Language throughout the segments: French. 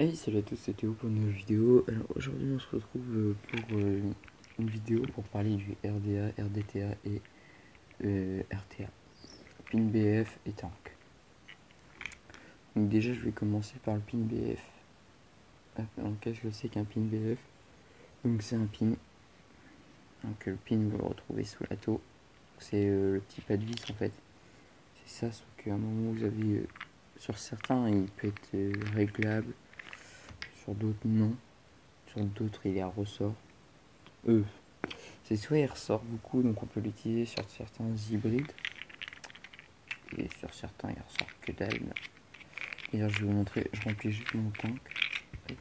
Hey, salut à tous, c'est Théo pour une nouvelle vidéo. Alors aujourd'hui on se retrouve pour une vidéo pour parler du RDA, RDTA et RTA, pin BF et tank. Donc déjà je vais commencer par le pin BF. Donc qu'est-ce que c'est qu'un pin BF? Donc c'est un pin, donc le pin vous le retrouvez sous la taux. C'est le petit pas de vis en fait. C'est ça, sauf qu'à un moment vous avez, sur certains il peut être réglable, sur d'autres non, sur d'autres il est à ressort. C'est soit il ressort beaucoup, donc on peut l'utiliser sur certains hybrides, et sur certains il ressort que dalle. D'ailleurs je vais vous montrer, je remplis juste mon tank. Hop.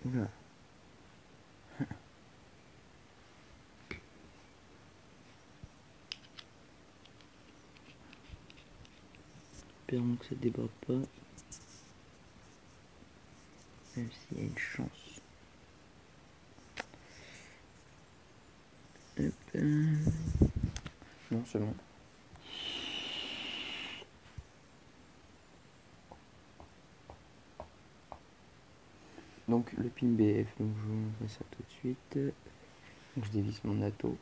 Oula. Espérons que ça déborde pas, même s'il y a une chance. Hop. Non, c'est bon. Donc le pin BF, donc je vous montrer ça tout de suite. Donc je dévisse mon atto.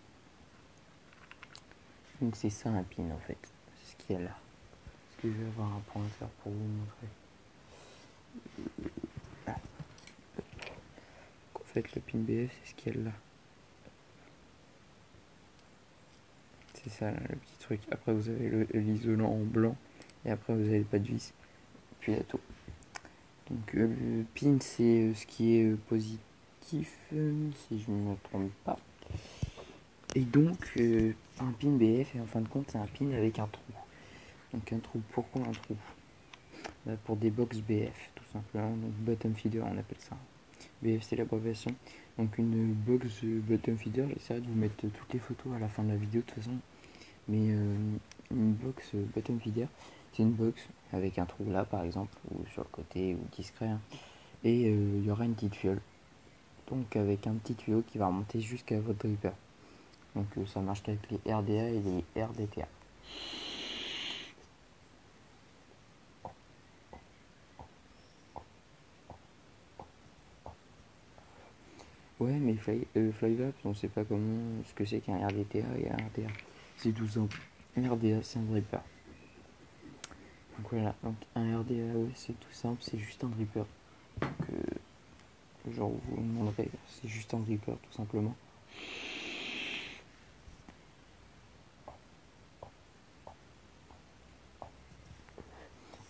Donc c'est ça un pin en fait, c'est ce qu'il y a là. Est-ce que je vais avoir un pointeur pour vous montrer? Ah. En fait le pin BF c'est ce qu'il y a là. C'est ça le petit truc. Après vous avez l'isolant en blanc et après vous avez le pas de vis puis la taux. Donc le pin c'est ce qui est positif si je ne me trompe pas. Et donc un pin BF et en fin de compte c'est un pin avec un trou. Donc un trou, pourquoi un trou? Pour des box BF tout simplement, donc bottom feeder on appelle ça. BF c'est l'abréviation. Donc une box bottom feeder, j'essaierai de vous mettre toutes les photos à la fin de la vidéo de toute façon. Mais une box bottom feeder c'est une box avec un trou là par exemple, ou sur le côté, ou discret. Hein. Et il y aura une petite fiole. Donc avec un petit tuyau qui va remonter jusqu'à votre dripper. Donc ça marche qu'avec les RDA et les RDTA. Ouais, mais Flyvaps, on sait pas comment, ce que c'est qu'un RDTA et un RDA. C'est tout simple. Un RDA, c'est un dripper. Donc voilà, donc un RDA, ouais, c'est tout simple, c'est juste un dripper. Donc, genre, vous me demanderez, c'est juste un dripper, tout simplement.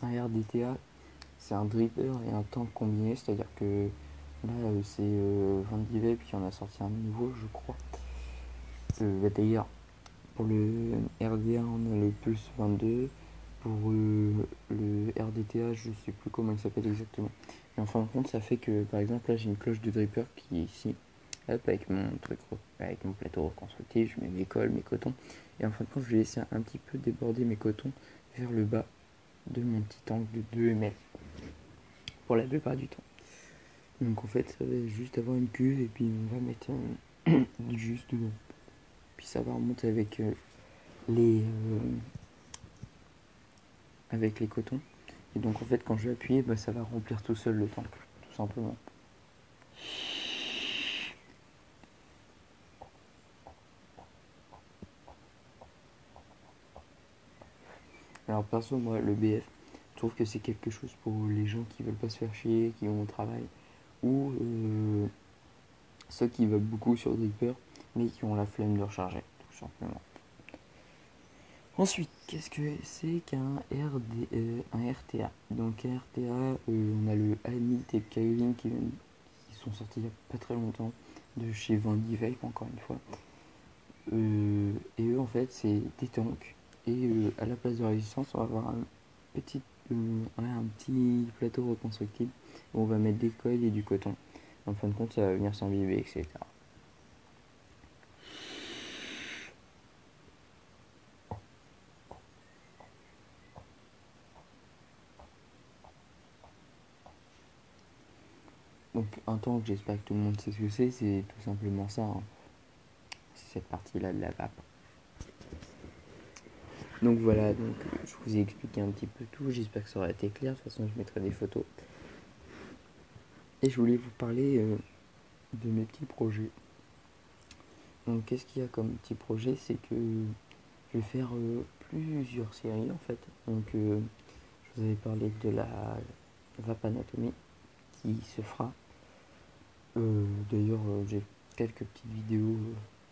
Un RDTA, c'est un dripper et un tank combiné, c'est-à-dire que là, c'est 20 V, puis on a sorti un nouveau, je crois. D'ailleurs, pour le RDA, on a le plus 22. Pour le RDTA, je sais plus comment il s'appelle exactement. Mais en fin de compte, ça fait que, par exemple, là, j'ai une cloche de dripper qui est ici. Hop, avec mon truc, avec mon plateau reconstructif, je mets mes cols, mes cotons. Et en fin de compte, je vais laisser un petit peu déborder mes cotons vers le bas de mon petit tank de 2 ml. Pour la plupart du temps. Donc en fait, ça va juste avoir une cuve et puis on va mettre du jus dedans. Puis ça va remonter avec les avec les cotons. Et donc en fait quand je vais appuyer, bah, ça va remplir tout seul le tank, tout simplement. Alors perso moi le BF, je trouve que c'est quelque chose pour les gens qui veulent pas se faire chier, qui vont au travail, ou ceux qui veulent beaucoup sur Dripper, mais qui ont la flemme de recharger, tout simplement. Ensuite, qu'est-ce que c'est qu'un un RTA? Donc un RTA, on a le Amit et Kailin qui sont sortis il n'y a pas très longtemps de chez Vandy Vape encore une fois. Et eux en fait c'est des tanks et à la place de résistance on va avoir un petit plateau reconstructible où on va mettre des coils et du coton. En fin de compte ça va venir s'imbiber etc. Donc un tank, j'espère que tout le monde sait ce que c'est tout simplement ça. Hein. C'est cette partie là de la vape. Donc voilà, je vous ai expliqué un petit peu tout, j'espère que ça aura été clair, de toute façon je mettrai des photos. Et je voulais vous parler de mes petits projets. Donc qu'est-ce qu'il y a comme petit projet, c'est que je vais faire plusieurs séries en fait. Donc je vous avais parlé de la Vap Anatomie qui se fera. D'ailleurs j'ai quelques petites vidéos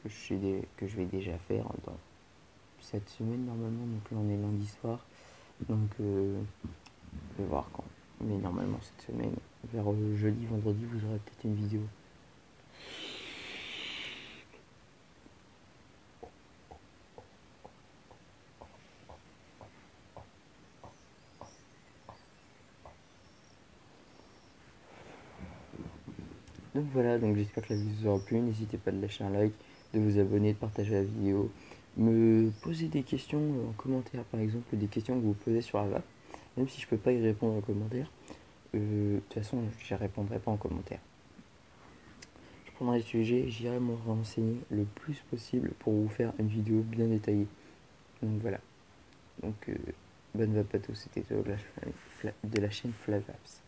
que je vais déjà faire dans cette semaine normalement, donc là on est lundi soir. Donc je vais voir quand. Mais normalement cette semaine, vers jeudi, vendredi, vous aurez peut-être une vidéo. Donc voilà, donc j'espère que la vidéo vous aura plu. N'hésitez pas de lâcher un like, de vous abonner, de partager la vidéo. Me poser des questions en commentaire, par exemple, des questions que vous posez sur la VAP. Même si je peux pas y répondre en commentaire, de toute façon, je n'y répondrai pas en commentaire. Je prendrai le sujet, j'irai me renseigner le plus possible pour vous faire une vidéo bien détaillée. Donc voilà. Donc bonne vape à tous, c'était de la chaîne Flavaps.